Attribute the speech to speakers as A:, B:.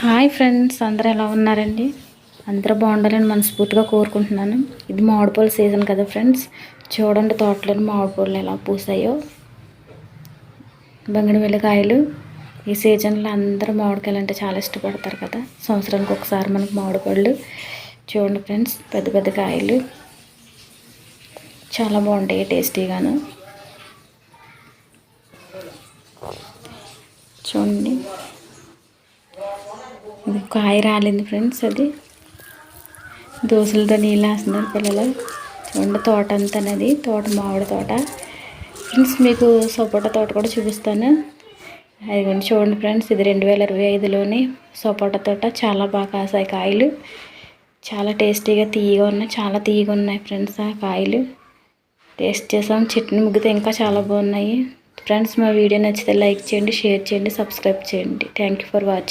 A: Hi friends, అందరూ ఎలా ఉన్నారండి? అందరూ బాగుండాలని మనస్ఫూర్తిగా కోరుకుంటున్నాను. ఇది మామిడిపళ్ళు సీజన్ కదా ఫ్రెండ్స్. చూడండి తోటలోని మామిడిపళ్ళు ఎలా పూసాయో. బంగినపల్లి కాయలు ఈ సీజన్లో అందరూ మామిడికాయలు అంటే చాలా ఇష్టపడతారు కదా. సంవత్సరానికి ఒకసారి మనకు మామిడిపళ్ళు. చూడండి ఫ్రెండ్స్, పెద్ద పెద్ద కాయలు చాలా బాగుంటాయి, టేస్టీగాను. చూడండి, ఇది కాయ రాలింది ఫ్రెండ్స్. అది దోశలతో నీళ్ళు వేస్తున్నారు పిల్లలు. చూడండి తోట అంతా అనేది మామిడి తోట ఫ్రెండ్స్. మీకు సపోటా తోట కూడా చూపిస్తాను. అది చూడండి ఫ్రెండ్స్, ఇది 2025లోని సపోటా తోట. చాలా బాగా కాసాయి కాయలు, చాలా టేస్టీగా తీయగా ఉన్నాయి, చాలా తీయగా ఉన్నాయి ఫ్రెండ్స్. ఆ కాయలు టేస్ట్ చేసాం, చట్నీ ముగ్గితే ఇంకా చాలా బాగున్నాయి ఫ్రెండ్స్. మా వీడియో నచ్చితే లైక్ చేయండి, షేర్ చేయండి, సబ్స్క్రైబ్ చేయండి. Thank you for watching.